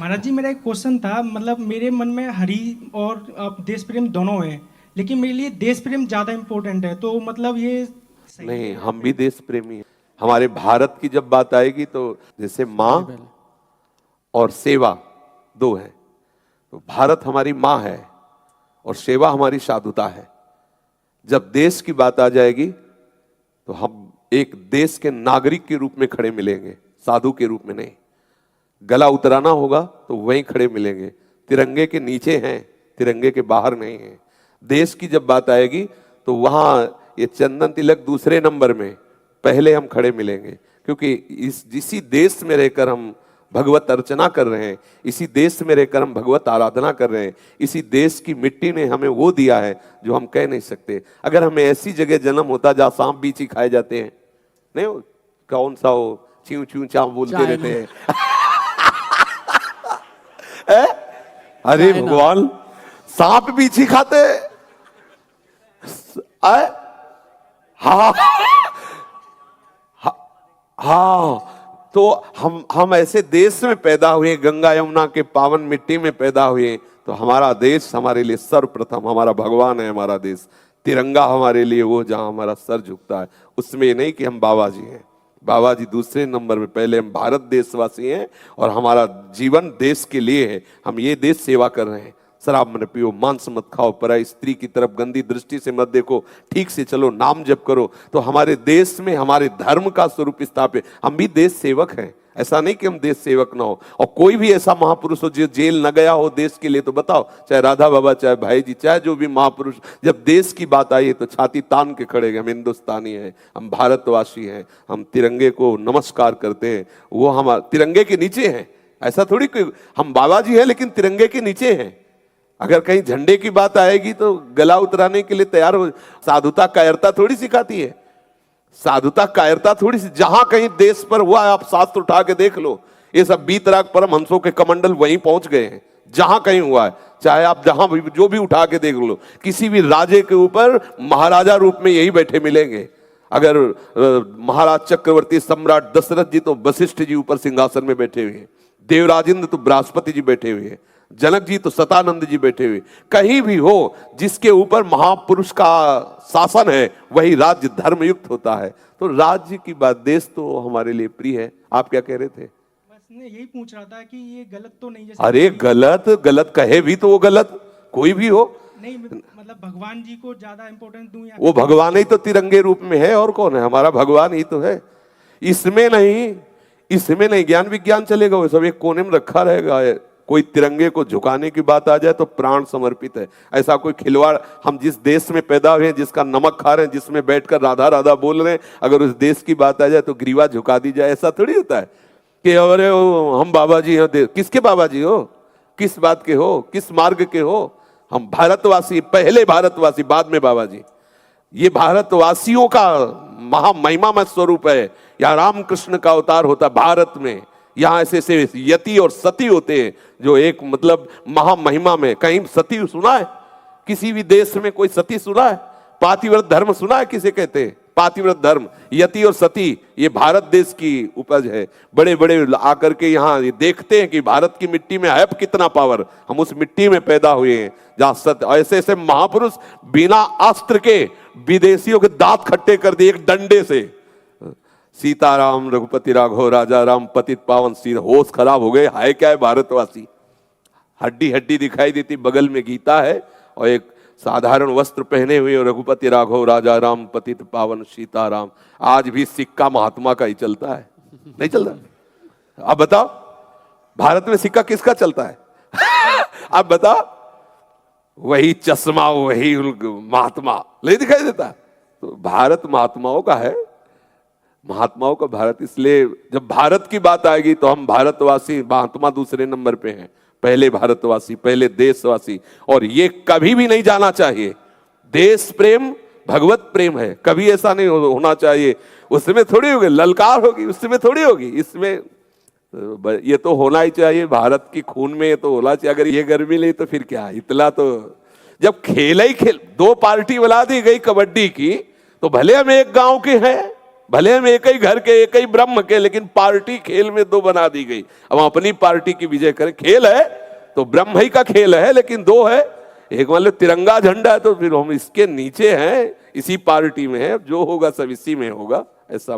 महाराज जी, मेरा एक क्वेश्चन था। मतलब मेरे मन में हरि और देश प्रेम दोनों है, लेकिन मेरे लिए देश प्रेम ज़्यादा इम्पोर्टेंट है। तो मतलब ये सही है नहीं, या हम भी फिर? देश प्रेमी हैं। हमारे भारत की जब बात आएगी तो जैसे माँ और सेवा दो हैं, तो भारत हमारी माँ है और सेवा हमारी साधुता है। जब देश की बात आ जाएगी तो हम एक देश के नागरिक के रूप में खड़े मिलेंगे, साधु के रूप में नहीं। गला उतराना होगा तो वहीं खड़े मिलेंगे। तिरंगे के नीचे हैं, तिरंगे के बाहर नहीं है। देश की जब बात आएगी तो वहां ये चंदन तिलक दूसरे नंबर में, पहले हम खड़े मिलेंगे। क्योंकि इसी देश में रहकर हम भगवत अर्चना कर रहे हैं, इसी देश में रहकर हम भगवत आराधना कर रहे हैं। इसी देश की मिट्टी ने हमें वो दिया है जो हम कह नहीं सकते। अगर हमें ऐसी जगह जन्म होता जहां सांप बीछी खाए जाते हैं, नहीं हो, कौन सा हो, च्यू च्यू चाव बोलते रहते हैं अरे भगवान, सांप बीछी खाते आए? हाँ हाँ, तो हम ऐसे देश में पैदा हुए, गंगा यमुना के पावन मिट्टी में पैदा हुए। तो हमारा देश हमारे लिए सर्वप्रथम, हमारा भगवान है हमारा देश। तिरंगा हमारे लिए वो जहां हमारा सर झुकता है। उसमें ये नहीं कि हम बाबा जी हैं, बाबा जी दूसरे नंबर में, पहले हम भारत देशवासी हैं और हमारा जीवन देश के लिए है। हम ये देश सेवा कर रहे हैं। शराब मत पियो, मांस मत खाओ, पराई स्त्री की तरफ गंदी दृष्टि से मत देखो, ठीक से चलो, नाम जप करो। तो हमारे देश में हमारे धर्म का स्वरूप स्थापित। हम भी देश सेवक हैं, ऐसा नहीं कि हम देश सेवक ना हो। और कोई भी ऐसा महापुरुष हो जो जेल न गया हो देश के लिए, तो बताओ, चाहे राधा बाबा, चाहे भाई जी, चाहे जो भी महापुरुष, जब देश की बात आई तो छाती तान के खड़े। हम हिंदुस्तानी हैं, हम भारतवासी हैं, हम तिरंगे को नमस्कार करते हैं। वो हम तिरंगे के नीचे हैं। ऐसा थोड़ी कि हम बाबा जी हैं लेकिन तिरंगे के नीचे हैं। अगर कहीं झंडे की बात आएगी तो गला उतराने के लिए तैयार हो। साधुता कायरता थोड़ी सिखाती है, साधुता कायरता थोड़ी सी। जहां कहीं देश पर हुआ है, आप शास्त्र उठा के देख लो, ये सब बीतराग परमहंसों के कमंडल वहीं पहुंच गए हैं जहां कहीं हुआ है। चाहे आप जहां भी जो भी उठा के देख लो, किसी भी राजे के ऊपर महाराजा रूप में यही बैठे मिलेंगे। अगर महाराज चक्रवर्ती सम्राट दशरथ जी तो वशिष्ठ जी ऊपर सिंहासन में बैठे हुए हैं, देवराजेंद्र तो बृहस्पति जी बैठे हुए हैं, जनक जी तो सतानंद जी बैठे हुए। कहीं भी हो जिसके ऊपर महापुरुष का शासन है, वही राज्य धर्मयुक्त होता है। तो राज्य की बात, देश तो हमारे लिए प्रिय है। आप क्या कह रहे थे? बस मैं यही पूछ रहा था कि ये गलत तो नहीं? जैसे अरे गलत, गलत कहे भी तो वो गलत, कोई भी हो। नहीं, मतलब भगवान जी को ज्यादा इम्पोर्टेंस दूं या वो भगवान ही तो तिरंगे रूप में है, और कौन है? हमारा भगवान ही तो है। इसमें नहीं, इसमें नहीं ज्ञान विज्ञान चलेगा, वो सब एक कोने में रखा रहेगा। कोई तिरंगे को झुकाने की बात आ जाए तो प्राण समर्पित है। ऐसा कोई खिलवाड़, हम जिस देश में पैदा हुए हैं, जिसका नमक खा रहे हैं, जिसमें बैठकर राधा राधा बोल रहे हैं, अगर उस देश की बात आ जाए तो ग्रीवा झुका दी जाए, ऐसा थोड़ी होता है कि अरे हम बाबा जी हैं। किसके बाबा जी हो? किस बात के हो? किस मार्ग के हो? हम भारतवासी, पहले भारतवासी, बाद में बाबा जी। ये भारतवासियों का महामहिमा स्वरूप है। या रामकृष्ण का अवतार होता भारत में। यहाँ ऐसे ऐसे यति और सती होते हैं जो एक मतलब महामहिमा में। कहीं सती सुना है? किसी भी देश में कोई सती सुना है? पातिव्रत धर्म सुना है? किसे कहते हैं पातिव्रत धर्म? यति और सती ये भारत देश की उपज है। बड़े बड़े आकर के यहाँ देखते हैं कि भारत की मिट्टी में है कितना पावर। हम उस मिट्टी में पैदा हुए हैं जहाँ सत्य, ऐसे ऐसे महापुरुष बिना अस्त्र के विदेशियों के दांत खट्टे कर दिए एक डंडे से। सीताराम रघुपति राघव राजा राम पतित पावन सी। होश खराब हो गए। हाय क्या है भारतवासी? हड्डी हड्डी दिखाई देती, बगल में गीता है और एक साधारण वस्त्र पहने हुए रघुपति राघव राजा राम पतित पावन सीताराम। आज भी सिक्का महात्मा का ही चलता है, नहीं चलता? अब बताओ भारत में सिक्का किसका चलता है? अब बताओ, वही चश्मा, वही महात्मा नहीं दिखाई देता? तो भारत महात्माओं का है, महात्माओं का भारत। इसलिए जब भारत की बात आएगी तो हम भारतवासी, महात्मा दूसरे नंबर पे हैं, पहले भारतवासी, पहले देशवासी। और ये कभी भी नहीं जाना चाहिए। देश प्रेम भगवत प्रेम है, कभी ऐसा नहीं होना चाहिए। उसमें थोड़ी होगी ललकार, होगी उसमें थोड़ी होगी। इसमें ये तो होना ही चाहिए, भारत की खून में ये तो होना चाहिए। अगर ये गर्मी नहीं तो फिर क्या? इतना तो जब खेल ही खेल, दो पार्टी बना दी गई कबड्डी की, तो भले हम एक गांव के हैं, भले हम एक ही घर के, एक ही ब्रह्म के, लेकिन पार्टी खेल में दो बना दी गई। अब हम अपनी पार्टी की विजय करें। खेल है तो ब्रह्म ही का खेल है, लेकिन दो है। एक मान लो तिरंगा झंडा है तो फिर हम इसके नीचे हैं, इसी पार्टी में है, जो होगा सब इसी में होगा, ऐसा